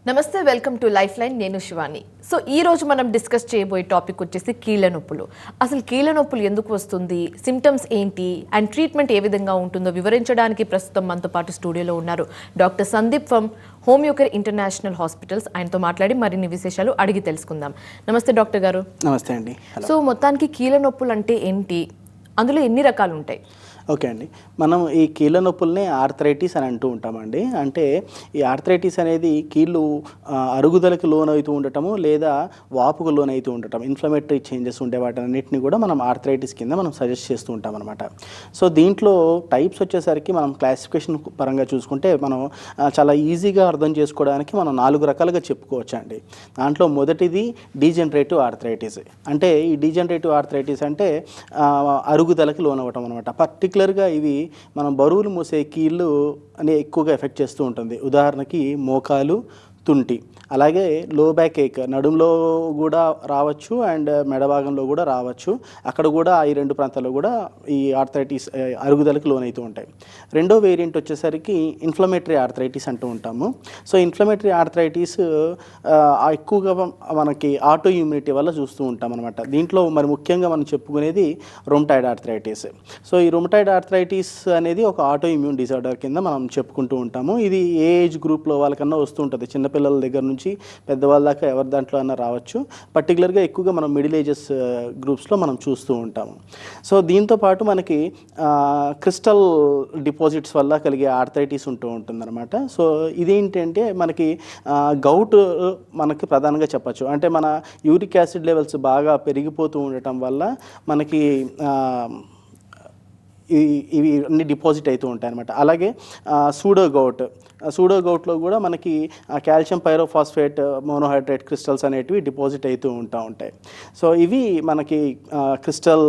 నమస్తే, welcome to life line. నేను Shivani. So ఈ రోజు మనం డిస్కస్ చేయబోయే టాపిక్ వచ్చేసి కీళ్ళ నొప్పులు. అసలు కీళ్ళ నొప్పులు ఎందుకు వస్తుంది, సిమ్టమ్స్ ఏంటి అండ్ ట్రీట్మెంట్ ఏ విధంగా ఉంటుందో వివరించడానికి ప్రస్తుతం మనతో పాటు స్టూడియోలో ఉన్నారు doctor Sandeep from Homeocare international hospitals. ఆయనతో మాట్లాడి మరిన్ని విశేషాలు అడిగి తెలుసుకుందాం. నమస్తే డాక్టర్ గారు. నమస్తే అండి. సో మొత్తానికి కీళ్ళ నొప్పులు అంటే ఏంటి, అందులో ఎన్ని రకాలు ఉంటాయి? ఓకే అండి, మనం ఈ కీళ్ళ నొప్పుల్ని ఆర్థరైటిస్ అని అంటూ ఉంటామండి. అంటే ఈ ఆర్థరైటిస్ అనేది కీళ్ళు అరుగుదలకు లోనవుతూ ఉండటము లేదా వాపుకు లోనవుతూ ఉండటం, ఇన్ఫ్లమేటరీ చేంజెస్ ఉండే వాటన్నిటిని కూడా మనం ఆర్థరైటిస్ కింద మనం సజెస్ట్ చేస్తూ ఉంటాం అనమాట. సో దీంట్లో టైప్స్ వచ్చేసరికి మనం క్లాసిఫికేషన్ పరంగా చూసుకుంటే మనం చాలా ఈజీగా అర్థం చేసుకోవడానికి మనం 4 రకాలుగా చెప్పుకోవచ్చు అండి. దాంట్లో మొదటిది డీజనరేటివ్ ఆర్థరైటిస్. అంటే ఈ డీజనరేటివ్ ఆర్థరైటిస్ అంటే అరుగుదలకు లోనవ్వటం అనమాట. పర్టికులర్గా ఇవి మనం బరువులు మోసే కీళ్ళు అని ఎక్కువగా ఎఫెక్ట్ చేస్తూ ఉంటుంది. ఉదాహరణకి మోకాలు, తుంటి, అలాగే లో బ్యాక్ ఏక్, నడుములో కూడా రావచ్చు అండ్ మెడ భాగంలో కూడా రావచ్చు. అక్కడ కూడా ఈ 2 ప్రాంతాల్లో కూడా ఈ ఆర్థరైటిస్ అరుగుదలకు లోనవుతూ ఉంటాయి. రెండో వేరియంట్ వచ్చేసరికి ఇన్ఫ్లమేటరీ ఆర్థరైటిస్ అంటూ ఉంటాము. సో ఇన్ఫ్లమేటరీ ఆర్థరైటిస్ ఎక్కువగా మనకి ఆటో ఇమ్యూనిటీ వల్ల చూస్తూ ఉంటాం అనమాట. దీంట్లో మరి ముఖ్యంగా మనం చెప్పుకునేది రొమటాయిడ్ ఆర్థరైటిస్. సో ఈ రొమటాయిడ్ ఆర్థరైటిస్ అనేది ఒక ఆటో ఇమ్యూన్ డిజార్డర్ కింద మనం చెప్పుకుంటూ ఉంటాము. ఇది ఏ ఏజ్ గ్రూప్లో వాళ్ళకన్నా వస్తూ ఉంటుంది. చిన్నపిల్లల దగ్గర నుంచి పెద్దవాళ్ళ దాకా ఎవరి దాంట్లో అన్నా రావచ్చు. పర్టికులర్గా ఎక్కువగా మనం మిడిల్ ఏజెస్ గ్రూప్స్లో మనం చూస్తూ ఉంటాము. సో దీంతో పాటు మనకి క్రిస్టల్ డిపాజిట్స్ వల్ల కలిగే ఆర్థరైటిస్ ఉంటూ ఉంటుందన్నమాట. సో ఇదేంటంటే మనకి గౌట్ మనకి ప్రధానంగా చెప్పచ్చు. అంటే మన యూరిక్ యాసిడ్ లెవెల్స్ బాగా పెరిగిపోతూ ఉండటం వల్ల మనకి ఇవి అన్ని డిపాజిట్ అవుతూ ఉంటాయి అన్నమాట. అలాగే సూడో గౌట్లో కూడా మనకి కాల్షియం పైరోఫాస్ఫేట్ మోనోహైడ్రేట్ క్రిస్టల్స్ అనేటివి డిపాజిట్ అవుతూ ఉంటాయి. సో ఇవి మనకి క్రిస్టల్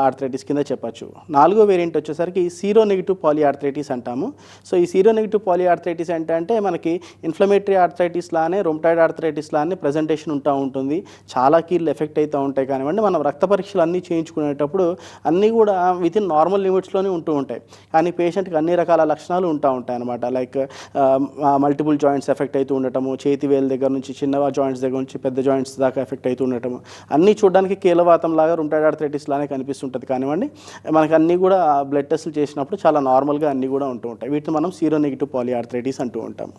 ఆర్థరైటిస్ కింద చెప్పచ్చు. 4వ వేరియంట్ వచ్చేసరికి సీరో నెగిటివ్ పాలిఆర్థరైటిస్ అంటాము. సో ఈ సీరో నెగిటివ్ పాలిఆర్థరైటిస్ అంటే మనకి ఇన్ఫ్లమేటరీ ఆర్థరైటిస్ లానే రొమటాయిడ్ ఆర్థరైటిస్ లానే ప్రజెంటేషన్ ఉంటుంది. చాలా కీళ్ళు ఎఫెక్ట్ అవుతూ ఉంటాయి. కానివ్వండి, మనం రక్త పరీక్షలు అన్నీ చేయించుకునేటప్పుడు అన్నీ కూడా వితిన్ నార్మల్ లిమిట్స్లోనే ఉంటూ ఉంటాయి. కానీ పేషెంట్కి అన్ని రకాల లక్షణాలు ఉంటాయి అన్నమాట. లైక్ మల్టిపుల్ జాయింట్స్ ఎఫెక్ట్ అవుతూ ఉండటము, చేతి వేల దగ్గర నుంచి చిన్న జాయింట్స్ దగ్గర నుంచి పెద్ద జాయింట్స్ దాకా ఎఫెక్ట్ అవుతూ ఉండటము, అన్నీ చూడడానికి కీలవాతం లాగా రొమటాయిడ్ ఆర్థరైటిస్ లానే కనిపిస్తుంటుంది. కానివ్వండి, మనకి అన్నీ కూడా బ్లడ్ టెస్టులు చేసినప్పుడు చాలా నార్మల్గా అన్నీ కూడా ఉంటూ ఉంటాయి. వీటిని మనం సీరో నెగిటివ్ పాలిఆర్థరైటిస్ అంటూ ఉంటాము.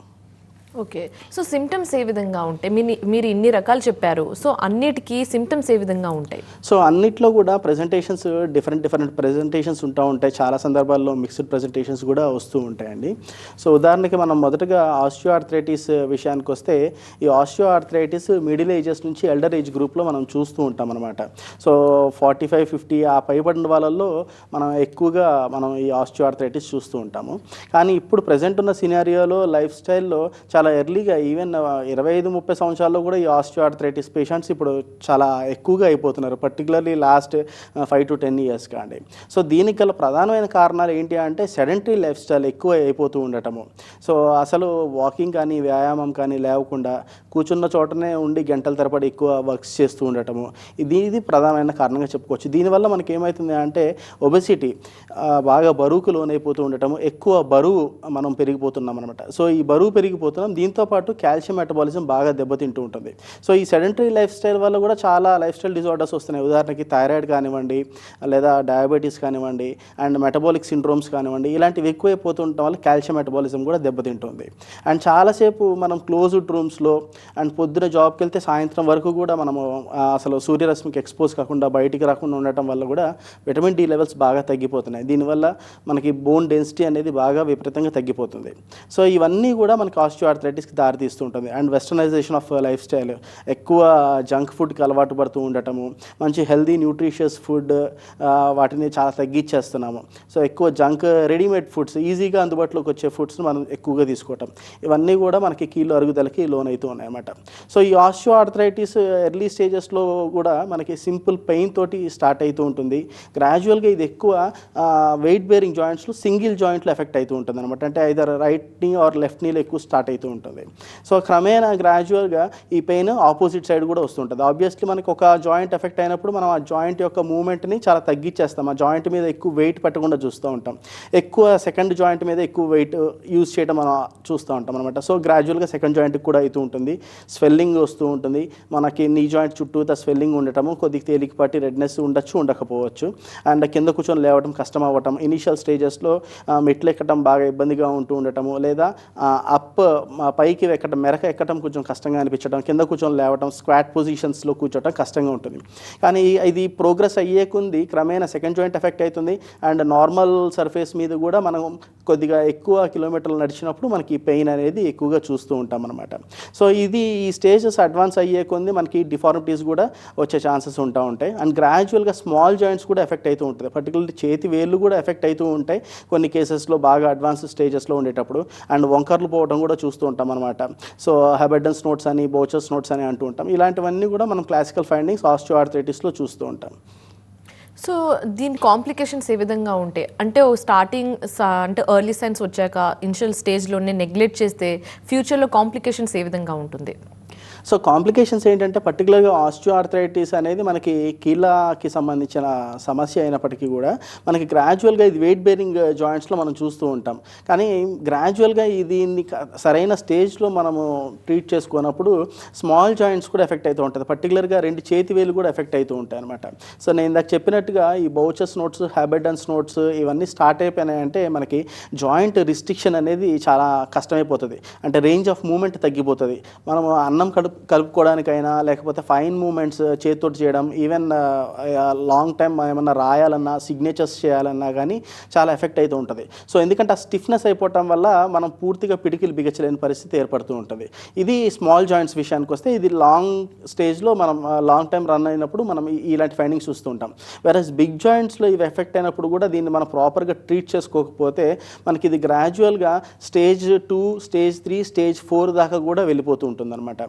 ఓకే, సో సిమ్టమ్స్ ఏ విధంగా ఉంటాయి? మీరు ఇన్ని రకాలు చెప్పారు. సో అన్నిటికీ సిమ్టమ్స్ ఏ విధంగా ఉంటాయి? సో అన్నిట్లో కూడా ప్రెజెంటేషన్స్ డిఫరెంట్ ప్రెజెంటేషన్స్ ఉంటాయి. చాలా సందర్భాల్లో మిక్స్డ్ ప్రెజెంటేషన్స్ కూడా వస్తూ ఉంటాయండి. సో ఉదాహరణకి మనం మొదటగా ఆస్టియో ఆర్థరైటిస్ విషయానికి వస్తే, ఈ ఆస్టియో ఆర్థరైటిస్ మిడిల్ ఏజెస్ నుంచి ఎల్డర్ ఏజ్ గ్రూప్లో మనం చూస్తూ ఉంటాం అనమాట. సో 45, 50 ఆ పైబడిన వాళ్ళల్లో మనం ఎక్కువగా ఈ ఆస్టియో ఆర్థరైటిస్ చూస్తూ ఉంటాము. కానీ ఇప్పుడు ప్రజెంట్ ఉన్న సినారియోలో లైఫ్ స్టైల్లో చాలా ఎర్లీగా ఈవెన్ 25-30 సంవత్సరాల్లో కూడా ఈ ఆస్టియో ఆర్థరైటిస్ పేషెంట్స్ ఇప్పుడు చాలా ఎక్కువగా అయిపోతున్నారు. పర్టికులర్లీ లాస్ట్ 5 to 10 years కాండి. సో దీనికి గల ప్రధానమైన కారణాలు ఏంటి అంటే సెడెంటరీ లైఫ్ స్టైల్ ఎక్కువ అయిపోతూ ఉండటము. సో అసలు వాకింగ్ కానీ వ్యాయామం కానీ లేకుండా కూర్చున్న చోటనే ఉండి గంటల తరబడి ఎక్కువ వర్క్స్ చేస్తూ ఉండటము, ఇది ప్రధానమైన కారణంగా చెప్పుకోవచ్చు. దీనివల్ల మనకి ఏమవుతుంది అంటే ఒబెసిటీ, బాగా బరువుకు లోనైపోతూ ఉండటము, ఎక్కువ బరువు మనం పెరిగిపోతున్నాం అనమాట. సో ఈ బరువు పెరిగిపోతున్నాం, దీంతోపాటు కాల్షియం మెటబాలిజం బాగా దెబ్బతింటూ ఉంటుంది. సో ఈ సెడెంటరీ లైఫ్ స్టైల్ వల్ల కూడా చాలా లైఫ్ స్టైల్ డిజార్డర్స్ వస్తున్నాయి. ఉదాహరణకి థైరాయిడ్ కానివ్వండి, లేదా డయాబెటీస్ కానివ్వండి, అండ్ మెటబాలిక్ సిండ్రోమ్స్ కానివ్వండి, ఇలాంటివి ఎక్కువైపోతూ ఉండటం వల్ల కాల్షియం మెటబాలిజం కూడా దెబ్బతింటుంది. అండ్ చాలాసేపు మనం క్లోజ్డ్ రూమ్స్లో అండ్ పొద్దున జాబ్కి వెళ్తే సాయంత్రం వరకు కూడా మనము అసలు సూర్యరశ్మికి ఎక్స్పోజ్ కాకుండా బయటికి రాకుండా ఉండటం వల్ల కూడా విటమిన్ డి లెవెల్స్ బాగా తగ్గిపోతున్నాయి. దీనివల్ల మనకి బోన్ డెన్సిటీ అనేది బాగా విపరీతంగా తగ్గిపోతుంది. సో ఇవన్నీ కూడా మనకి ఆస్టియో ఆర్థరైటిస్కి దారితీస్తూ ఉంటుంది. And westernisation of life style, ఎక్కువ జంక్ ఫుడ్కి అలవాటు పడుతూ ఉండటము, మంచి హెల్దీ న్యూట్రిషియస్ ఫుడ్ వాటిని చాలా తగ్గించేస్తున్నాము. సో ఎక్కువ జంక్ రెడీమేడ్ ఫుడ్స్, ఈజీగా అందుబాటులోకి వచ్చే ఫుడ్స్ని మనం ఎక్కువగా తీసుకోవటం, ఇవన్నీ కూడా మనకి కీళ్ళు అరుగుదలకి లోన్ అవుతూ ఉన్నాయన్నమాట. సో ఈ ఆస్టియో ఆర్థరైటిస్ ఎర్లీ స్టేజెస్లో కూడా మనకి సింపుల్ పెయిన్ తోటి స్టార్ట్ అవుతూ ఉంటుంది. గ్రాడ్యువల్గా ఇది ఎక్కువ వెయిట్ బేరింగ్ జాయింట్స్లో సింగిల్ జాయింట్లో ఎఫెక్ట్ అవుతూ ఉంటుంది అనమాట. అంటే ఐదర్ రైట్ నీ ఆర్ లెఫ్ట్ నీలో ఎక్కువ స్టార్ట్ అవుతూ ఉంటుంది. సో క్రమేణా గ్రాడ్యువల్గా ఈ పెయిన్ ఆపోజిట్ సైడ్ కూడా వస్తుంటుంది. ఆబ్వియస్లీ మనకి ఒక జాయింట్ ఎఫెక్ట్ అయినప్పుడు మనం ఆ జాయింట్ యొక్క మూవ్మెంట్ని చాలా తగ్గించేస్తాం, ఆ జాయింట్ మీద ఎక్కువ వెయిట్ పెట్టకుండా చూస్తూ ఉంటాం, ఎక్కువ సెకండ్ జాయింట్ మీద ఎక్కువ వెయిట్ యూజ్ చేయడం మనం చూస్తూ ఉంటాం అనమాట. సో గ్రాడ్యువల్గా సెకండ్ జాయింట్కి కూడా అవుతూ ఉంటుంది, స్వెల్లింగ్ వస్తూ ఉంటుంది, మనకి నీ జాయింట్ చుట్టూతా స్వెల్లింగ్ ఉండటము, కొద్దిగా తేలికపాటి రెడ్నెస్ ఉండొచ్చు ఉండకపోవచ్చు, అండ్ కింద కూర్చొని లేవటం కష్టం అవ్వటం, ఇనీషియల్ స్టేజెస్లో మెట్లు ఎక్కడం బాగా ఇబ్బందిగా ఉంటూ ఉండటము, లేదా అప్ పైకి ఎక్కడం మెరక ఎక్కడం కొంచెం కష్టంగా అనిపించడం, కింద కూర్చొని లేవటం, స్క్వాట్ పొజిషన్స్లో కూర్చోవటం కష్టంగా ఉంటుంది. కానీ ఇది ప్రోగ్రెస్ అయ్యే కొంది క్రమేణా సెకండ్ జాయింట్ ఎఫెక్ట్ అవుతుంది, అండ్ నార్మల్ సర్ఫేస్ మీద కూడా మనం కొద్దిగా ఎక్కువ కిలోమీటర్లు నడిచినప్పుడు మనకి పెయిన్ అనేది ఎక్కువగా చూస్తూ ఉంటాం అనమాట. సో ఇది ఈ స్టేజెస్ అడ్వాన్స్ అయ్యే కొంది మనకి డిఫార్మిటీస్ కూడా వచ్చే ఛాన్సెస్ ఉంటాయి, అండ్ గ్రాడ్యువల్గా స్మాల్ జాయింట్స్ కూడా ఎఫెక్ట్ అవుతూ ఉంటుంది, పర్టికులర్లీ చేతి వేళ్ళు కూడా ఎఫెక్ట్ అవుతూ ఉంటాయి కొన్ని కేసెస్లో బాగా అడ్వాన్స్ స్టేజెస్లో ఉండేటప్పుడు, అండ్ వంకర్లు పోవడం కూడా చూస్తూ ఉంటాం అనమాట. సో హెబెడన్స్ నోట్స్ అని బోచర్స్ నోట్స్ అని అంటూ ఉంటాం. ఇలాంటివన్నీ కూడా మనం క్లాసికల్ ఫైండింగ్స్ ఆస్టియోఆర్థరైటిస్లో చూస్తూ ఉంటాం. సో దీని కాంప్లికేషన్స్ ఏ విధంగా ఉంటాయి అంటే స్టార్టింగ్ అంటే ఎర్లీ సైన్స్ వచ్చాక ఇనిషియల్ స్టేజ్లోనే నెగ్లెక్ట్ చేస్తే ఫ్యూచర్లో కాంప్లికేషన్స్ ఏ విధంగా ఉంటుంది? సో కాంప్లికేషన్స్ ఏంటంటే పర్టికులర్గా ఆస్టియోఆర్థరైటిస్ అనేది మనకి కీళ్ళకి సంబంధించిన సమస్య అయినప్పటికీ కూడా మనకి గ్రాడ్యువల్గా ఇది వెయిట్ బేరింగ్ జాయింట్స్లో మనం చూస్తూ ఉంటాం. కానీ గ్రాడ్యువల్గా దీన్ని సరైన స్టేజ్లో మనము ట్రీట్ చేసుకున్నప్పుడు స్మాల్ జాయింట్స్ కూడా ఎఫెక్ట్ అవుతూ ఉంటుంది, పర్టికులర్గా రెండు చేతి వేలు కూడా ఎఫెక్ట్ అవుతూ ఉంటాయి అనమాట. సో నేను ఇందాక చెప్పినట్టుగా ఈ బౌచర్స్ నోట్స్, హెబెడన్స్ నోట్స్ ఇవన్నీ స్టార్ట్ అయిపోయినాయంటే మనకి జాయింట్ రిస్ట్రిక్షన్ అనేది చాలా కష్టమైపోతుంది, అంటే రేంజ్ ఆఫ్ మూమెంట్ తగ్గిపోతుంది. మనం అన్నం కలుపుకోవడానికైనా లేకపోతే ఫైన్ మూమెంట్స్ చేతితో చేయడం, ఈవెన్ లాంగ్ టైం ఏమన్నా రాయాలన్నా సిగ్నేచర్స్ చేయాలన్నా కానీ చాలా ఎఫెక్ట్ అవుతూ ఉంటుంది. సో ఎందుకంటే ఆ స్టిఫ్నెస్ అయిపోవటం వల్ల మనం పూర్తిగా పిడికిలు బిగచలేని పరిస్థితి ఏర్పడుతూ ఉంటుంది. ఇది స్మాల్ జాయింట్స్ విషయానికి వస్తే ఇది లాంగ్ స్టేజ్లో మనం లాంగ్ టైం రన్ అయినప్పుడు మనం ఇలాంటి ఫైండింగ్స్ చూస్తూ ఉంటాం. వెరస్ బిగ్ జాయింట్స్లో ఇవి ఎఫెక్ట్ అయినప్పుడు కూడా దీన్ని మనం ప్రాపర్గా ట్రీట్ చేసుకోకపోతే మనకి ఇది గ్రాడ్యువల్గా స్టేజ్ 2, స్టేజ్ 3, స్టేజ్ 4 దాకా కూడా వెళ్ళిపోతూ ఉంటుంది అనమాట.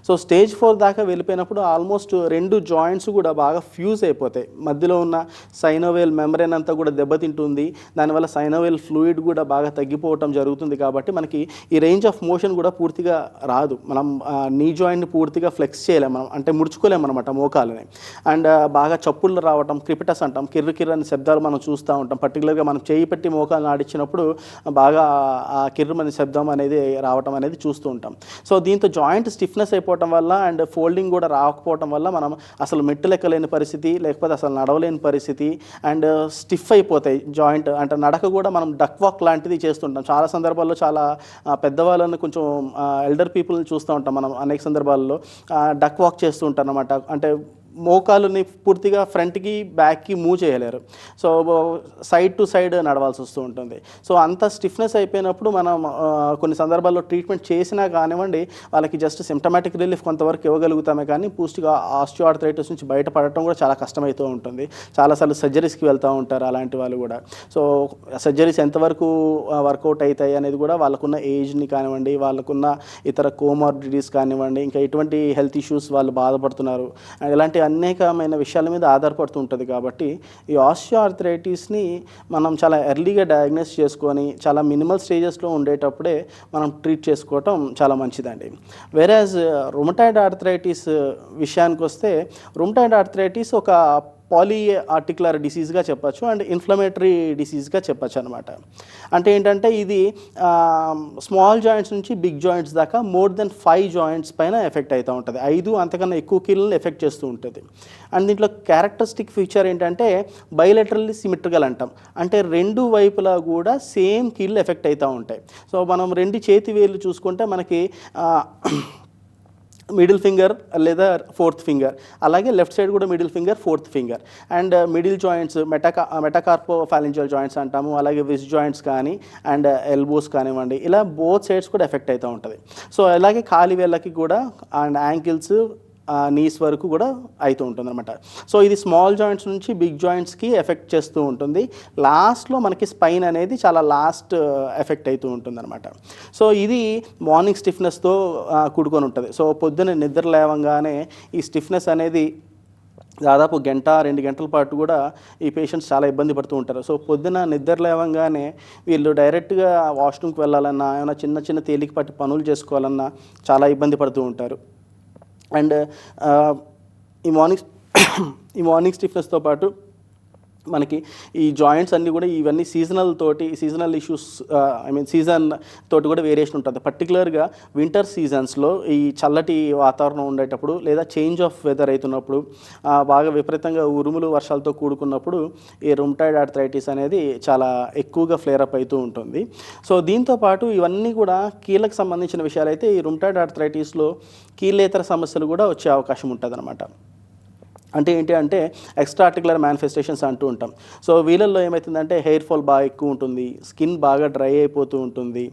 సో స్టేజ్ 4 దాకా వెళ్ళిపోయినప్పుడు ఆల్మోస్ట్ రెండు జాయింట్స్ కూడా బాగా ఫ్యూజ్ అయిపోతాయి, మధ్యలో ఉన్న సైనోవేల్ మెంబ్రేన్ అంతా కూడా దెబ్బతింటుంది, దానివల్ల సైనోవేల్ ఫ్లూయిడ్ కూడా బాగా తగ్గిపోవటం జరుగుతుంది. కాబట్టి మనకి ఈ రేంజ్ ఆఫ్ మోషన్ కూడా పూర్తిగా రాదు, మనం నీ జాయింట్ని పూర్తిగా ఫ్లెక్స్ చేయలేము, మనం అంటే ముడుచుకోలేము అనమాట మోకాలని, అండ్ బాగా చప్పుళ్ళు రావటం, క్రిపిటస్ అంటాం, కిర్రు కిర్రు అనే శబ్దాలు మనం చూస్తూ ఉంటాం. పర్టికులర్గా మనం చేయి పెట్టి మోకాలను ఆడించినప్పుడు బాగా ఆ కిర్రు అనే శబ్దం అనేది రావటం అనేది చూస్తూ ఉంటాం. సో దీంతో జాయింట్ స్టిఫ్నెస్ అయిపోవటం వల్ల అండ్ ఫోల్డింగ్ కూడా రాకపోవటం వల్ల మనం అసలు మెట్లు ఎక్కలేని పరిస్థితి, లేకపోతే అసలు నడవలేని పరిస్థితి, అండ్ స్టిఫ్ అయిపోతాయి జాయింట్, అంటే నడక కూడా మనం డక్ వాక్ లాంటిది చేస్తుంటాం. చాలా సందర్భాల్లో చాలా పెద్దవాళ్ళని కొంచెం ఎల్డర్ పీపుల్ని చూస్తూ ఉంటాం మనం అనేక సందర్భాల్లో డక్ వాక్ చేస్తూ ఉంటాం అనమాట, అంటే మోకాలుని పూర్తిగా ఫ్రంట్కి బ్యాక్కి మూవ్ చేయలేరు, సో సైడ్ టు సైడ్ నడవాల్సి వస్తూ ఉంటుంది. సో అంత స్టిఫ్నెస్ అయిపోయినప్పుడు మనం కొన్ని సందర్భాల్లో ట్రీట్మెంట్ చేసినా కానివ్వండి వాళ్ళకి జస్ట్ సిమ్టమాటిక్ రిలీఫ్ కొంతవరకు ఇవ్వగలుగుతామే, కానీ పూర్తిగా ఆస్టియోఆర్థరైటిస్ నుంచి బయటపడటం కూడా చాలా కష్టమవుతూ ఉంటుంది. చాలాసార్లు సర్జరీస్కి వెళ్తూ ఉంటారు అలాంటి వాళ్ళు కూడా. సో సర్జరీస్ ఎంతవరకు వర్కౌట్ అవుతాయి అనేది కూడా వాళ్ళకున్న ఏజ్ని కానివ్వండి, వాళ్ళకున్న ఇతర కోమార్బిడిటీస్ కానివ్వండి, ఇంకా ఎటువంటి హెల్త్ ఇష్యూస్ వాళ్ళు బాధపడుతున్నారు, ఇలాంటి అనేకమైన విషయాల మీద ఆధారపడుతూ ఉంటుంది. కాబట్టి ఈ ఆస్టియోఆర్థరైటిస్ని మనం చాలా ఎర్లీగా డయాగ్నోస్ చేసుకొని చాలా మినిమల్ స్టేజెస్లో ఉండేటప్పుడే మనం ట్రీట్ చేసుకోవటం చాలా మంచిదండి. వేరేజ్ రుమటాయిడ్ ఆర్థరైటిస్ విషయానికి వస్తే రుమటాయిడ్ ఆర్థరైటిస్ ఒక పాలీ ఆర్టికులర్ డిసీజ్గా చెప్పచ్చు అండ్ ఇన్ఫ్లమేటరీ డిసీజ్గా చెప్పచ్చు అనమాట. అంటే ఏంటంటే ఇది స్మాల్ జాయింట్స్ నుంచి బిగ్ జాయింట్స్ దాకా మోర్ దెన్ 5 జాయింట్స్ పైన ఎఫెక్ట్ అవుతూ ఉంటుంది, 5 అంతకన్నా ఎక్కువ కీళ్ళని ఎఫెక్ట్ చేస్తూ ఉంటుంది. అండ్ దీంట్లో క్యారెక్టరిస్టిక్ ఫీచర్ ఏంటంటే బైలెటరల్లీ సిమెట్రికల్ అంటాం, అంటే రెండు వైపులా కూడా సేమ్ కీళ్ళు ఎఫెక్ట్ అవుతూ ఉంటాయి. సో మనం రెండు చేతి వేళ్ళు చూసుకుంటే మనకి మిడిల్ ఫింగర్ లేదా 4th ఫింగర్, అలాగే లెఫ్ట్ సైడ్ కూడా middle finger 4th finger, and middle joints metacarpophalangeal joints అంటాము, అలాగే విస్ట్ జాయింట్స్ కానీ అండ్ ఎల్బోస్ కానివ్వండి, ఇలా బోత్ సైడ్స్ కూడా ఎఫెక్ట్ అవుతూ ఉంటుంది. సో అలాగే కాలి వేళ్ళకి కూడా అండ్ యాంకిల్స్ నీస్ వరకు కూడా అవుతూ ఉంటుంది అనమాట. సో ఇది స్మాల్ జాయింట్స్ నుంచి బిగ్ జాయింట్స్కి ఎఫెక్ట్ చేస్తూ ఉంటుంది. లాస్ట్లో మనకి స్పైన్ అనేది చాలా లాస్ట్ ఎఫెక్ట్ అవుతూ ఉంటుంది అనమాట. సో ఇది మార్నింగ్ స్టిఫ్నెస్తో కూడుకొని ఉంటుంది. సో పొద్దున్న నిద్ర లేవంగానే ఈ స్టిఫ్నెస్ అనేది దాదాపు గంట 2 గంటల పాటు కూడా ఈ పేషెంట్స్ చాలా ఇబ్బంది పడుతూ ఉంటారు. సో పొద్దున నిద్ర లేవంగానే వీళ్ళు డైరెక్ట్గా వాష్రూమ్కి వెళ్ళాలన్నా, ఏమైనా చిన్న చిన్న తేలికపాటి పనులు చేసుకోవాలన్నా చాలా ఇబ్బంది పడుతూ ఉంటారు. అండ్ ఈ మార్నింగ్ స్టిఫ్నెస్తో పాటు మనకి ఈ జాయింట్స్ అన్నీ కూడా ఇవన్నీ సీజనల్ ఇష్యూస్, సీజన్ తోటి కూడా వేరియేషన్ ఉంటుంది. పర్టికులర్గా వింటర్ సీజన్స్లో ఈ చల్లటి వాతావరణం ఉండేటప్పుడు లేదా చేంజ్ ఆఫ్ వెదర్ అవుతున్నప్పుడు, బాగా విపరీతంగా ఉరుములు వర్షాలతో కూడుకున్నప్పుడు ఈ రుమటాయిడ్ ఆర్థరైటిస్ అనేది చాలా ఎక్కువగా ఫ్లేరప్ అవుతూ ఉంటుంది. సో దీంతోపాటు ఇవన్నీ కూడా కీళ్ళకు సంబంధించిన విషయాలు అయితే ఈ రుమటాయిడ్ ఆర్థరైటిస్లో కీళ్ళేతర సమస్యలు కూడా వచ్చే అవకాశం ఉంటుంది అన్నమాట. అంటే ఏంటి అంటే ఎక్స్ట్రా ఆర్టికులర్ మేనిఫెస్టేషన్స్ అంటూ ఉంటాం. సో వీళ్ళల్లో ఏమవుతుందంటే హెయిర్ ఫాల్ బాగా ఎక్కువ ఉంటుంది, స్కిన్ బాగా డ్రై అయిపోతూ ఉంటుంది,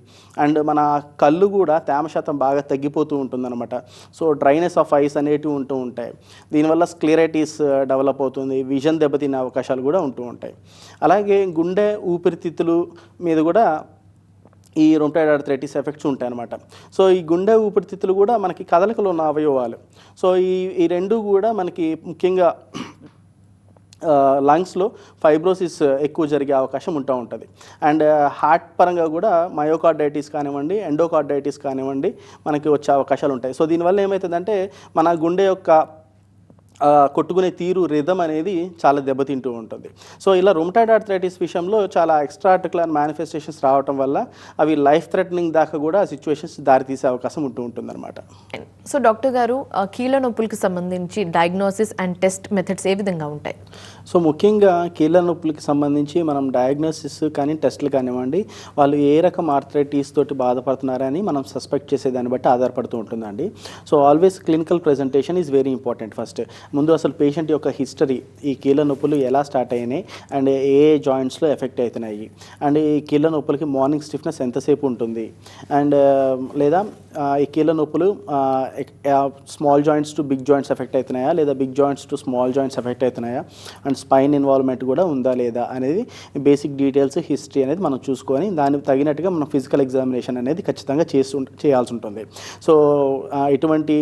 అండ్ మన కళ్ళు కూడా తేమ శాతం బాగా తగ్గిపోతూ ఉంటుంది అనమాట. సో డ్రైనెస్ ఆఫ్ ఐస్ అనేటివి ఉంటూ ఉంటాయి. దీనివల్ల స్క్లెరైటిస్ డెవలప్ అవుతుంది, విజన్ దెబ్బతినే అవకాశాలు కూడా ఉంటూ ఉంటాయి. అలాగే గుండె ఊపిరితిత్తులు మీద కూడా ఈ రుమటాయిడ్ ఆర్థరైటిస్ ఎఫెక్ట్స్ ఉంటాయి అన్నమాట. సో ఈ గుండె ఊపిరితిత్తులు కూడా మనకి కదలికలు ఉన్న అవయవాలు. సో ఈ రెండు కూడా మనకి ముఖ్యంగా లంగ్స్లో ఫైబ్రోసిస్ ఎక్కువ జరిగే అవకాశం ఉంటుంది. అండ్ హార్ట్ పరంగా కూడా మయోకార్డైటిస్ కానివ్వండి, ఎండోకార్డైటిస్ కానివ్వండి మనకి వచ్చే అవకాశాలు ఉంటాయి. సో దీనివల్ల ఏమవుతుందంటే మన గుండె యొక్క కొట్టుకునే తీరు, రిథమ్ అనేది చాలా దెబ్బతింటూ ఉంటుంది. సో ఇలా రుమటాయిడ్ ఆర్థరైటిస్ విషయంలో చాలా ఎక్స్ట్రా ఆర్టికులర్ మేనిఫెస్టేషన్స్ రావటం వల్ల అవి లైఫ్ థ్రెటనింగ్ దాకా కూడా సిచ్యువేషన్స్ దారితీసే అవకాశం ఉంటుందన్నమాట. సో డాక్టర్ గారు, కీళ్ళ నొప్పులకి సంబంధించి డయాగ్నోసిస్ అండ్ టెస్ట్ మెథడ్స్ ఏ విధంగా ఉంటాయి? సో ముఖ్యంగా కీళ్ళ నొప్పులకి సంబంధించి మనం డయాగ్నోసిస్ కానీ టెస్టులు కానివ్వండి, వాళ్ళు ఏ రకం ఆర్థరైటిస్ తోటి బాధపడుతున్నారని మనం సస్పెక్ట్ చేసేదాన్ని బట్టి ఆధారపడుతూ ఉంటుందండి. So always clinical presentation is very important. First ముందు అసలు పేషెంట్ యొక్క హిస్టరీ, ఈ కీళ్ళ నొప్పులు ఎలా స్టార్ట్ అయినాయి అండ్ ఏ జాయింట్స్లో ఎఫెక్ట్ అవుతున్నాయి, అండ్ ఈ కీళ్ళ నొప్పులకి మార్నింగ్ స్టిఫ్నెస్ ఎంతసేపు ఉంటుంది, అండ్ లేదా ఈ కీళ్ళ నొప్పులు small joints to big joints effect అవుతున్నాయా, లేదా big joints to small joints effect అవుతున్నాయా, అండ్ స్పైన్ ఇన్వాల్వ్మెంట్ కూడా ఉందా లేదా అనేది బేసిక్ డీటెయిల్స్, హిస్టరీ అనేది మనం చూసుకొని దానికి తగినట్టుగా మనం ఫిజికల్ ఎగ్జామినేషన్ అనేది ఖచ్చితంగా చేయాల్సి ఉంటుంది. సో ఇటువంటి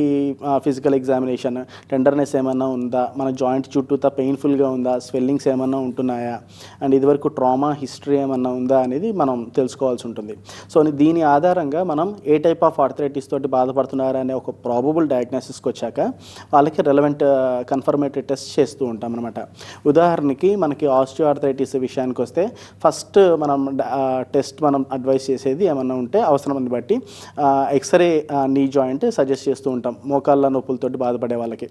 ఫిజికల్ ఎగ్జామినేషన్, టెండర్నెస్ ఏమన్నా ఉందా, మన జాయింట్ చుట్టూతా పెయిన్ఫుల్గా ఉందా, స్వెల్లింగ్స్ ఏమన్నా ఉంటున్నాయా, అండ్ ఇదివరకు ట్రామా హిస్టరీ ఏమన్నా ఉందా అనేది మనం తెలుసుకోవాల్సి ఉంటుంది. సో దీని ఆధారంగా మనం ఏ టైప్ ఆఫ్ ఆర్థరైటిస్ తోటి బాధపడుతున్నారా అనే ఒక ప్రాబబుల్ డయాగ్నోసిస్కి వచ్చాక వాళ్ళకి రెలవెంట్ కన్ఫర్మేటరీ టెస్ట్ చేస్తూ ఉంటాం అనమాట. ఉదాహరణకి మనకి ఆస్టియో ఆర్థరైటిస్ విషయానికి వస్తే ఫస్ట్ మనం టెస్ట్ మనం అడ్వైస్ చేసేది ఏమన్నా ఉంటే అవసరాన్ని బట్టి ఎక్స్రే నీ జాయింట్ సజెస్ట్ చేస్తూ ఉంటాం మోకాళ్ళ నొప్పులతోటి బాధపడే వాళ్ళకి.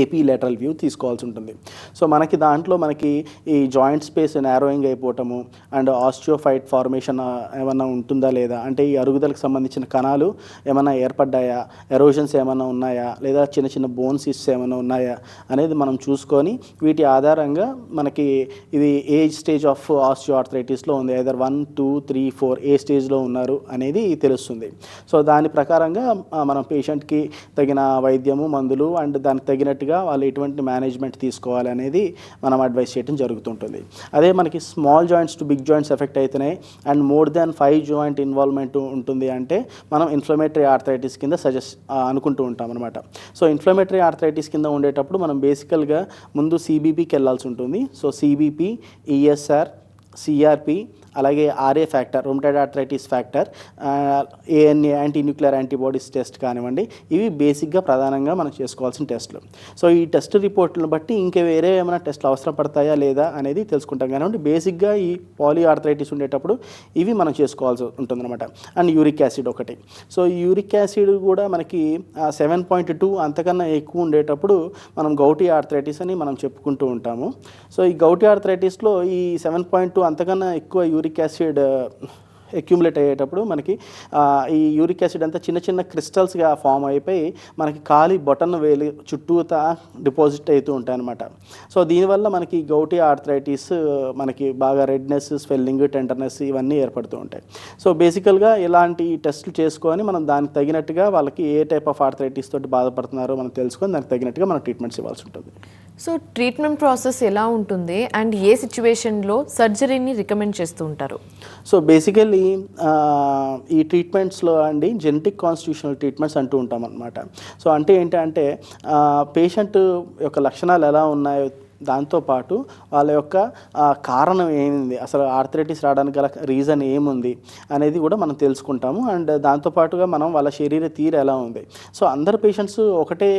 ఏపీ లేటరల్ వ్యూ తీసుకోవాల్సి ఉంటుంది. సో మనకి దాంట్లో మనకి ఈ జాయింట్ స్పేస్ నారోయింగ్ అయిపోవటము అండ్ ఆస్టియోఫైట్ ఫార్మేషన్ ఏమన్నా ఉంటుందా లేదా, అంటే ఈ అరుగుదలకు సంబంధించిన కణాలు ఏమన్నా ఏర్పడ్డాయా, ఎరోజన్స్ ఏమన్నా ఉన్నాయా, లేదా చిన్న చిన్న బోన్ సిస్ట్స్ ఏమైనా ఉన్నాయా అనేది మనం చూసుకొని వీటి ఆధారంగా మనకి ఇది ఏ స్టేజ్ ఆఫ్ ఆస్టియో ఆర్థరైటిస్లో ఉంది, either 1, 2, 3, 4 ఏ స్టేజ్లో ఉన్నారు అనేది తెలుస్తుంది. సో దాని ప్రకారంగా మనం పేషెంట్కి తగిన వైద్యము, మందులు అండ్ దానికి తగినట్టు వాళ్ళు ఎటువంటి మేనేజ్మెంట్ తీసుకోవాలి అనేది మనం అడ్వైస్ చేయడం జరుగుతుంటుంది. అదే మనకి small joints to big joints effect అవుతున్నాయి and more than 5 joint involvement ఉంటుంది అంటే మనం ఇన్ఫ్లమేటరీ ఆర్థరైటిస్ కింద అనుకుంటూ ఉంటాం అనమాట. సో ఇన్ఫ్లమేటరీ ఆర్థరైటిస్ కింద ఉండేటప్పుడు మనం బేసికల్గా ముందు సిబిపికి వెళ్ళాల్సి ఉంటుంది. సో సిబిపి, ఈఎస్ఆర్, సిఆర్పి, అలాగే RA factor, rheumatoid arthritis factor, ANA anti nuclear antibodies test కానివ్వండి, ఇవి బేసిక్గా ప్రధానంగా మనం చేసుకోవాల్సిన టెస్టులు. సో ఈ టెస్ట్ రిపోర్ట్లను బట్టి ఇంకా వేరే ఏమైనా టెస్టులు అవసరం పడతాయా లేదా అనేది తెలుసుకుంటాం. కానివ్వండి బేసిక్గా ఈ పాలీ ఆర్థరైటిస్ ఉండేటప్పుడు ఇవి మనం చేసుకోవాల్సి ఉంటుందన్నమాట. అండ్ యూరిక్ యాసిడ్ ఒకటి. సో ఈ యూరిక్ యాసిడ్ కూడా మనకి 7.2 అంతకన్నా ఎక్కువ ఉండేటప్పుడు మనం గౌటీ ఆర్థరైటిస్ అని మనం చెప్పుకుంటూ ఉంటాము. సో ఈ గౌటీ ఆర్థరైటిస్లో ఈ 7.2 అంతకన్నా ఎక్కువ యూరిక్ యాసిడ్ అక్యుములేట్ అయ్యేటప్పుడు మనకి ఈ యూరిక్ యాసిడ్ అంతా చిన్న చిన్న క్రిస్టల్స్గా ఫామ్ అయిపోయి మనకి ఖాళీ బొటన్ వేలు చుట్టూతా డిపాజిట్ అవుతూ ఉంటాయి అన్నమాట. సో దీనివల్ల మనకి గౌటీ ఆర్థరైటిస్ మనకి బాగా రెడ్నెస్, స్వెల్లింగ్, టెండర్నెస్ ఇవన్నీ ఏర్పడుతూ ఉంటాయి. సో బేసికల్గా ఇలాంటి టెస్టులు చేసుకొని మనం దానికి తగినట్టుగా వాళ్ళకి ఏ టైప్ ఆఫ్ ఆర్థరైటిస్ తోటి బాధపడుతున్నారో మనం తెలుసుకొని దానికి తగినట్టుగా మనం ట్రీట్మెంట్స్ ఇవ్వాల్సి ఉంటుంది. సో ట్రీట్మెంట్ ప్రాసెస్ ఎలా ఉంటుంది అండ్ ఏ సిచ్యువేషన్లో సర్జరీని రికమెండ్ చేస్తూ ఉంటారు? సో బేసికల్లీ ఈ ట్రీట్మెంట్స్లో అండి జెనెటిక్ కాన్స్టిట్యూషనల్ ట్రీట్మెంట్స్ అంటూ ఉంటాం అనమాట. సో అంటే ఏంటంటే పేషెంట్ యొక్క లక్షణాలు ఎలా ఉన్నాయో దాంతోపాటు వాళ్ళ యొక్క కారణం ఏమింది, అసలు ఆర్థరైటిస్ రావడానికి గల రీజన్ ఏముంది అనేది కూడా మనం తెలుసుకుంటాము. అండ్ దాంతోపాటుగా మనం వాళ్ళ శరీర తీరు ఎలా ఉంది. సో అందరు పేషెంట్స్ ఒకటే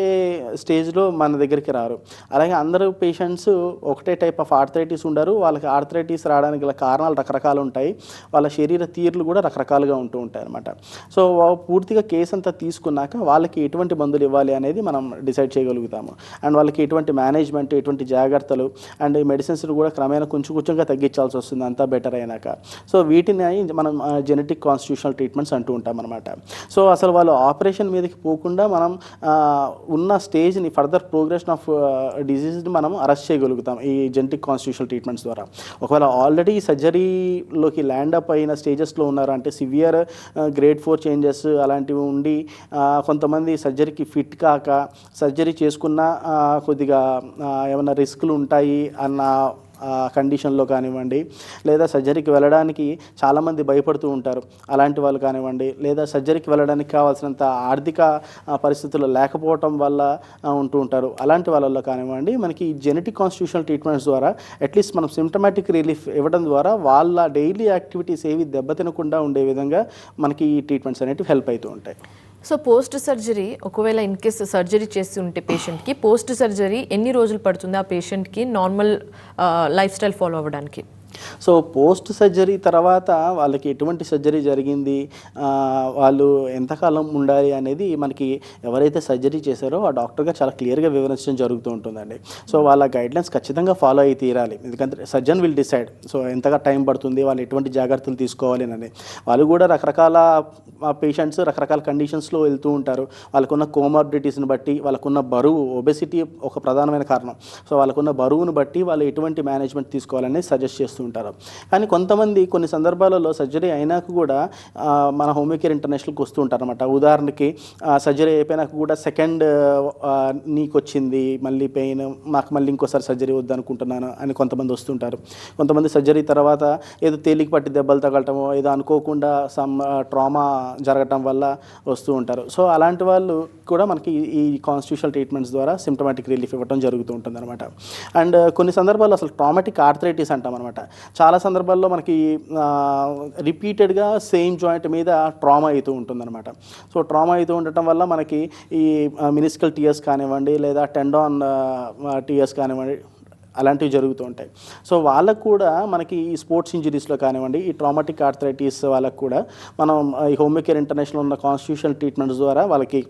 స్టేజ్లో మన దగ్గరికి రారు, అలాగే అందరు పేషెంట్స్ ఒకటే టైప్ ఆఫ్ ఆర్థరైటిస్ ఉండరు. వాళ్ళకి ఆర్థరైటిస్ రావడానికి గల కారణాలు రకరకాలు ఉంటాయి, వాళ్ళ శరీర తీరులు కూడా రకరకాలుగా ఉంటూ ఉంటాయి అన్నమాట. సో పూర్తిగా కేసు అంతా తీసుకున్నాక వాళ్ళకి ఎటువంటి మందులు ఇవ్వాలి అనేది మనం డిసైడ్ చేయగలుగుతాము. అండ్ వాళ్ళకి ఎటువంటి మేనేజ్మెంట్, ఎటువంటి జాగ్రత్తలు అండ్ ఈ మెడిసిన్స్ కూడా క్రమేణా కొంచెంగా తగ్గించాల్సి వస్తుంది అంతా బెటర్ అయినాక. సో వీటిని మనం జెనెటిక్ కాన్స్టిట్యూషనల్ ట్రీట్మెంట్స్ అంటూ ఉంటాం అనమాట. సో అసలు వాళ్ళు ఆపరేషన్ మీదకి పోకుండా మనం ఉన్న స్టేజ్ని, ఫర్దర్ ప్రోగ్రెషన్ ఆఫ్ డిజీజ్ని మనం అరెస్ట్ చేయగలుగుతాం ఈ జెనెటిక్ కాన్స్టిట్యూషనల్ ట్రీట్మెంట్స్ ద్వారా. ఒకవేళ ఆల్రెడీ సర్జరీలోకి ల్యాండ్ అప్ అయిన స్టేజెస్లో ఉన్నారు అంటే సివియర్ గ్రేడ్ 4 చేంజెస్ అలాంటివి ఉండి కొంతమంది సర్జరీకి ఫిట్ కాక సర్జరీ చేసుకున్న కొద్దిగా ఏమైనా రిస్క్లు ఉంటాయి అన్న కండిషన్లో కానివ్వండి, లేదా సర్జరీకి వెళ్ళడానికి చాలామంది భయపడుతూ ఉంటారు అలాంటి వాళ్ళు కానివ్వండి, లేదా సర్జరీకి వెళ్ళడానికి కావాల్సినంత ఆర్థిక పరిస్థితులు లేకపోవటం వల్ల ఉంటూ ఉంటారు అలాంటి వాళ్ళల్లో కానివ్వండి, మనకి ఈ జెనెటిక్ కాన్స్టిట్యూషనల్ ట్రీట్మెంట్స్ ద్వారా అట్లీస్ట్ మనం సిమ్టమాటిక్ రిలీఫ్ ఇవ్వడం ద్వారా వాళ్ళ డైలీ యాక్టివిటీస్ ఏవి దెబ్బతినకుండా ఉండే విధంగా మనకి ఈ ట్రీట్మెంట్స్ అనేవి హెల్ప్ అవుతూ ఉంటాయి. సో పోస్ట్ సర్జరీ ఒకవేళ ఇన్ కేస్ సర్జరీ చేసి ఉంటే పేషెంట్కి పోస్ట్ సర్జరీ ఎన్ని రోజులు పడుతుంది ఆ పేషెంట్కి నార్మల్ లైఫ్ స్టైల్ ఫాలో అవ్వడానికి? సో పోస్ట్ సర్జరీ తర్వాత వాళ్ళకి ఎటువంటి సర్జరీ జరిగింది, వాళ్ళు ఎంతకాలం ఉండాలి అనేది మనకి ఎవరైతే సర్జరీ చేశారో ఆ డాక్టర్గా చాలా క్లియర్గా వివరించడం జరుగుతూ ఉంటుందండి. సో వాళ్ళ గైడ్లైన్స్ ఖచ్చితంగా ఫాలో అయి తీరాలి, ఎందుకంటే సర్జన్ విల్ డిసైడ్ సో ఎంతగా టైం పడుతుంది, వాళ్ళు ఎటువంటి జాగ్రత్తలు తీసుకోవాలి అని. వాళ్ళు కూడా రకరకాల పేషెంట్స్ రకరకాల కండిషన్స్లో వెళ్తూ ఉంటారు. వాళ్ళకున్న కోమార్బిడిటీస్ని బట్టి, వాళ్ళకున్న బరువు, ఒబెసిటీ ఒక ప్రధానమైన కారణం. సో వాళ్ళకున్న బరువును బట్టి వాళ్ళు ఎటువంటి మేనేజ్మెంట్ తీసుకోవాలని సజెస్ట్ చేస్తూ ఉంటారు. కానీ కొన్ని సందర్భాలలో సర్జరీ అయినాక కూడా మన హోమియోకేర్ ఇంటర్నేషనల్కి వస్తూ ఉంటారు అనమాట. ఉదాహరణకి సర్జరీ అయిపోయినాక కూడా సెకండ్ నీకు వచ్చింది మళ్ళీ పెయిన్, మాకు మళ్ళీ ఇంకోసారి సర్జరీ వద్దనుకుంటున్నాను అని కొంతమంది వస్తుంటారు. కొంతమంది సర్జరీ తర్వాత ఏదో తేలిక పట్టి దెబ్బలు తగలటమో, ఏదో అనుకోకుండా సమ్ ట్రామా జరగటం వల్ల వస్తూ ఉంటారు. సో అలాంటి వాళ్ళు కూడా మనకి ఈ కాన్స్టిట్యూషనల్ ట్రీట్మెంట్స్ ద్వారా సిమ్టమాటిక్ రిలీఫ్ ఇవ్వడం జరుగుతూ ఉంటుంది అనమాట. అండ్ కొన్ని సందర్భాల్లో అసలు ట్రామాటిక్ ఆర్థరైటిస్ అంటాం అనమాట. చాలా సందర్భాల్లో మనకి రిపీటెడ్గా సేమ్ జాయింట్ మీద ట్రామా అవుతూ ఉంటుందన్నమాట. సో ట్రామా అవుతూ ఉండటం వల్ల మనకి ఈ మినిస్కల్ టీయర్స్ కానివ్వండి, లేదా టెండాన్ టీయర్స్ కానివ్వండి, అలాంటివి జరుగుతూ ఉంటాయి. సో వాళ్ళకు కూడా మనకి ఈ స్పోర్ట్స్ ఇంజరీస్లో కానివ్వండి, ఈ ట్రామాటిక్ ఆర్థరైటిస్ వాళ్ళకు కూడా మనం ఈ హోమియోకేర్ ఇంటర్నేషనల్ ఉన్న కాన్స్టిట్యూషనల్ ట్రీట్మెంట్స్ ద్వారా వాళ్ళకి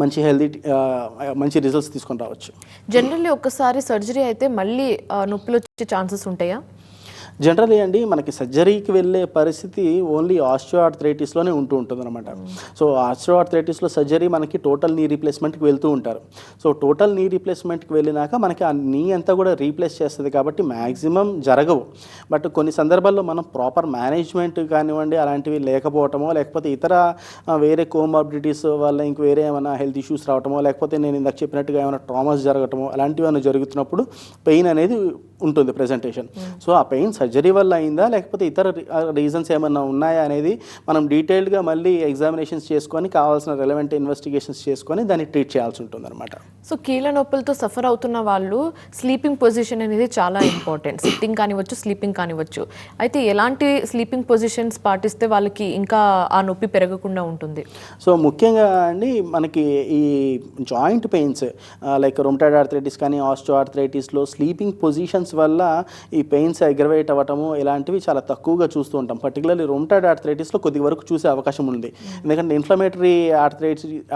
మంచి రిజల్ట్స్ తీసుకొని రావచ్చు. జనరల్లీ ఒక్కసారి సర్జరీ అయితే మళ్ళీ నొప్పులు వచ్చే ఛాన్సెస్ ఉంటాయా? జనరల్లీ అండి మనకి సర్జరీకి వెళ్ళే పరిస్థితి ఓన్లీ ఆస్టియోఆర్థరైటిస్లోనే ఉంటూ ఉంటుంది అనమాట. సో ఆస్టియోఆర్థరైటిస్లో సర్జరీ మనకి టోటల్ నీ రీప్లేస్మెంట్కి వెళ్తూ ఉంటారు. సో టోటల్ నీ రీప్లేస్మెంట్కి వెళ్ళినాక మనకి ఆ నీ అంతా కూడా రీప్లేస్ చేస్తుంది కాబట్టి మ్యాక్సిమం జరగవు. బట్ కొన్ని సందర్భాల్లో మనం ప్రాపర్ మేనేజ్మెంట్ కానివ్వండి అలాంటివి లేకపోవటమో, లేకపోతే ఇతర వేరే కోమార్బిడిటీస్ వల్ల ఇంక వేరే ఏమైనా హెల్త్ ఇష్యూస్ రావటమో, లేకపోతే నేను ఇందాక చెప్పినట్టుగా ఏమైనా ట్రామాస్ జరగటమో అలాంటివి ఏమైనా జరుగుతున్నప్పుడు పెయిన్ అనేది ఉంటుంది ప్రెజెంటేషన్. సో ఆ పెయిన్ సర్జరీ వల్ల అయిందా లేకపోతే ఇతర రీజన్స్ ఏమన్నా ఉన్నాయా అనేది మనం డీటెయిల్డ్గా మళ్ళీ ఎగ్జామినేషన్స్ చేసుకొని కావాల్సిన రెలవెంట్ ఇన్వెస్టిగేషన్స్ చేసుకొని దాన్ని ట్రీట్ చేయాల్సి ఉంటుంది అనమాట. సో కీళ్ళ నొప్పులతో సఫర్ అవుతున్న వాళ్ళు స్లీపింగ్ పొజిషన్ అనేది చాలా ఇంపార్టెంట్. సిట్టింగ్ కానివ్వచ్చు, స్లీపింగ్ కానివ్వచ్చు. అయితే ఎలాంటి స్లీపింగ్ పొజిషన్స్ పాటిస్తే వాళ్ళకి ఇంకా ఆ నొప్పి పెరగకుండా ఉంటుంది? సో ముఖ్యంగా అండి మనకి ఈ joint pains like rheumatoid arthritis కానీ ఆస్టియోఆర్థరైటిస్లో స్లీపింగ్ పొజిషన్స్ వల్ల ఈ పెయిన్స్ అగ్రవేట్ అవ్వటము ఇలాంటివి చాలా తక్కువగా చూస్తూ ఉంటాం. పర్టికులర్లీ రొమటాయిడ్ ఆర్థరైటిస్లో కొద్ది వరకు చూసే అవకాశం ఉంది. ఎందుకంటే ఇన్ఫ్లమేటరీ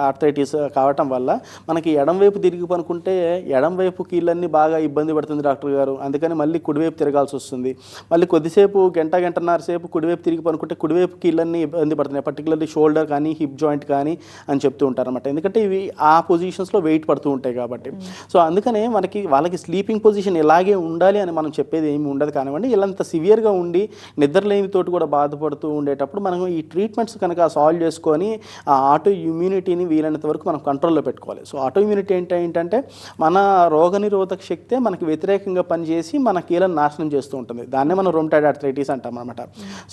ఆర్థరైటిస్ కావటం వల్ల మనకి ఎడంవైపు తిరిగి పనుకుంటే ఎడంవైపు కీళ్ళన్నీ బాగా ఇబ్బంది పడుతుంది డాక్టర్ గారు, అందుకని మళ్ళీ కుడివైపు తిరగాల్సి వస్తుంది. మళ్ళీ కొద్దిసేపు గంటన్నర సేపు కుడివైపు తిరిగి పనుకుంటే కుడివైపు కీళ్ళన్నీ ఇబ్బంది పడుతున్నాయి, పర్టికులర్లీ షోల్డర్ కానీ హిప్ జాయింట్ కానీ అని చెప్తూ ఉంటారు అనమాట. ఎందుకంటే ఇవి ఆ పొజిషన్స్లో వెయిట్ పడుతూ ఉంటాయి కాబట్టి. సో అందుకనే వాళ్ళకి స్లీపింగ్ పొజిషన్ ఇలాగే ఉండాలి అని మనం చెప్పేది ఏమి ఉండదు కానివ్వండి. ఇలా అంత సివియర్గా ఉండి నిద్రలేమితోటి కూడా బాధపడుతూ ఉండేటప్పుడు మనం ఈ ట్రీట్మెంట్స్ కనుక సాల్వ్ చేసుకొని ఆ ఆటో ఇమ్యూనిటీని వీలైనంత వరకు మనం కంట్రోల్లో పెట్టుకోవాలి. సో ఆటో ఇమ్యూనిటీ ఏంటంటే మన రోగనిరోధక శక్తే మనకి వ్యతిరేకంగా పనిచేసి మన కీళ్ళను నాశనం చేస్తూ ఉంటుంది. దాన్నే మనం రొమటాయిడ్ ఆర్థరైటిస్ అంటాం అనమాట.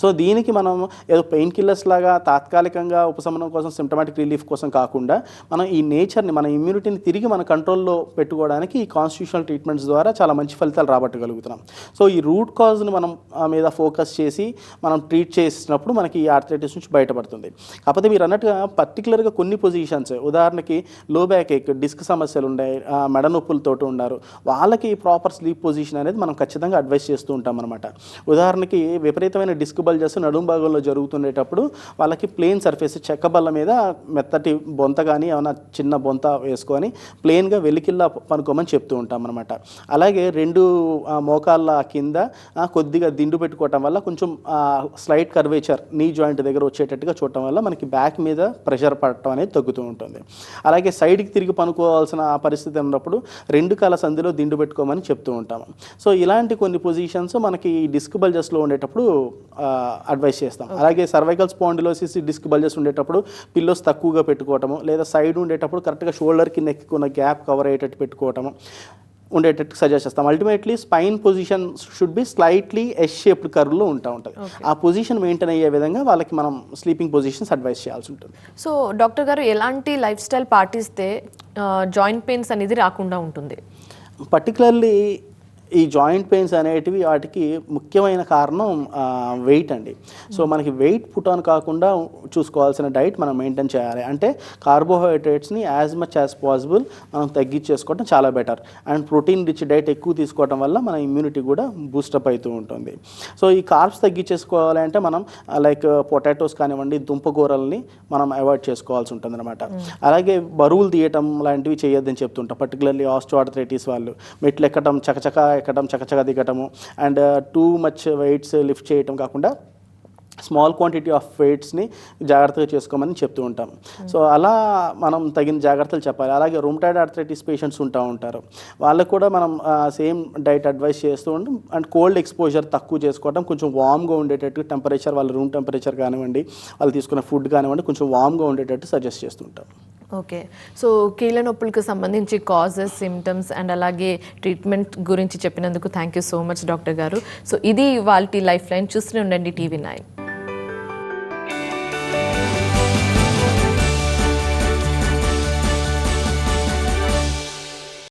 సో దీనికి మనం ఏదో పెయిన్ కిల్లర్స్ లాగా తాత్కాలికంగా ఉపశమనం కోసం, సిమ్టమాటిక్ రిలీఫ్ కోసం కాకుండా మనం ఈ నేచర్ని, మన ఇమ్యూనిటీని తిరిగి మన కంట్రోల్లో పెట్టుకోవడానికి ఈ కాన్స్టిట్యూషనల్ ట్రీట్మెంట్స్ ద్వారా చాలా మంచి ఫలితాలు రాబట్టగలుగుతున్నాం. సో ఈ రూట్ కాజ్ని మనం మీద ఫోకస్ చేసి మనం ట్రీట్ చేసినప్పుడు మనకి ఈ ఆర్థరైటిస్ నుంచి బయటపడుతుంది. కాకపోతే మీరు అన్నట్టుగా పర్టికులర్గా కొన్ని పొజిషన్స్, ఉదాహరణకి లో బ్యాక్ ఏక్, డిస్క్ సమస్యలు ఉన్నాయి, మెడ నొప్పులతోటి ఉన్నారు, వాళ్ళకి ప్రాపర్ స్లీప్ పొజిషన్ అనేది మనం ఖచ్చితంగా అడ్వైస్ చేస్తూ ఉంటాం అనమాట. ఉదాహరణకి విపరీతమైన డిస్క్ బల్జెస్ నడుము భాగంలో జరుగుతుండేటప్పుడు వాళ్ళకి ప్లేన్ సర్ఫేస్, చెక్క బల్ల మీద మెత్తటి బొంత కానీ ఏమైనా చిన్న బొంత వేసుకొని ప్లేన్గా వెలికిల్లా పనుకోమని చెప్తూ ఉంటాం అనమాట. అలాగే రెండు మోకాళ్ళ కింద కొద్దిగా దిండు పెట్టుకోవటం వల్ల కొంచెం స్లైట్ కర్వేచర్ నీ జాయింట్ దగ్గర వచ్చేటట్టుగా చూడటం వల్ల మనకి బ్యాక్ మీద ప్రెషర్ పడటం అనేది తగ్గుతూ ఉంటుంది. అలాగే సైడ్కి తిరిగి పనుకోవాల్సిన పరిస్థితి ఉన్నప్పుడు రెండు కాళ్ళ సంధిలో దిండు పెట్టుకోమని చెప్తూ ఉంటాము. సో ఇలాంటి కొన్ని పొజిషన్స్ మనకి డిస్క్ బల్జెస్లో ఉండేటప్పుడు అడ్వైస్ చేస్తాం. అలాగే సర్వైకల్ స్పాండిలోసిస్, డిస్క్ బల్జెస్ ఉండేటప్పుడు పిల్లోస్ తక్కువగా పెట్టుకోవటము, లేదా సైడ్ ఉండేటప్పుడు కరెక్ట్గా షోల్డర్కి నెక్కి ఉన్న గ్యాప్ కవర్ అయ్యేటట్టు పెట్టుకోవటము ఉండేటట్టు సజెస్ట్ చేస్తాం. Ultimately spine position should be slightly S shaped కర్వ్లో ఉంటుంది. ఆ పొజిషన్ మెయింటైన్ అయ్యే విధంగా వాళ్ళకి మనం స్లీపింగ్ పొజిషన్స్ అడ్వైస్ చేయాల్సి ఉంటుంది. సో డాక్టర్ గారు, ఎలాంటి లైఫ్ స్టైల్ పాటిస్తే జాయింట్ పెయిన్స్ అనేది రాకుండా ఉంటుంది? పర్టికులర్లీ ఈ జాయింట్ పెయిన్స్ అనేటివి వాటికి ముఖ్యమైన కారణం వెయిట్ అండి. సో మనకి వెయిట్ పుట్ ఆన్ కాకుండా చూసుకోవాల్సిన డైట్ మనం మెయింటైన్ చేయాలి. అంటే కార్బోహైడ్రేట్స్ని యాజ్ మచ్ యాజ్ పాసిబుల్ మనం తగ్గించేసుకోవడం చాలా better. And protein rich diet ఎక్కువ తీసుకోవడం వల్ల మన ఇమ్యూనిటీ కూడా బూస్టప్ అవుతూ ఉంటుంది. సో ఈ కార్బ్స్ తగ్గించేసుకోవాలి అంటే మనం లైక్ పొటాటోస్ కానివ్వండి, దుంపకూరల్ని మనం అవాయిడ్ చేసుకోవాల్సి ఉంటుంది అనమాట. అలాగే బరువులు తీయటం లాంటివి చేయొద్దని చెప్తుంటాం. పర్టికులర్లీ ఆస్టియోఆర్థరైటిస్ వాళ్ళు మెట్లు ఎక్కడం, చకచక దిగటము and too much weights lift చేయటం కాకుండా స్మాల్ క్వాంటిటీ ఆఫ్ వెయిట్స్ని జాగ్రత్తగా చేసుకోమని చెప్తూ ఉంటాం. సో అలా మనం తగిన జాగ్రత్తలు చెప్పాలి. అలాగే రొమటాయిడ్ ఆర్థరైటిస్ పేషెంట్స్ ఉంటారు, వాళ్ళకు కూడా మనం సేమ్ డైట్ అడ్వైస్ చేస్తూ ఉంటాం. అండ్ కోల్డ్ ఎక్స్పోజర్ తక్కువ చేసుకోవడం, కొంచెం వామ్గా ఉండేటట్టు టెంపరేచర్, వాళ్ళ రూమ్ టెంపరేచర్ కానివ్వండి, వాళ్ళు తీసుకున్న ఫుడ్ కానివ్వండి, కొంచెం వామ్గా ఉండేటట్టు సజెస్ట్ చేస్తుంటాం. ఓకే. సో కీళ్ళ నొప్పులకు సంబంధించి కాజెస్, సిమ్టమ్స్ అండ్ అలాగే ట్రీట్మెంట్ గురించి చెప్పినందుకు thank you so much doctor గారు. సో ఇది వాళ్ళ లైఫ్ లైన్. చూస్తూనే ఉండండి TV9.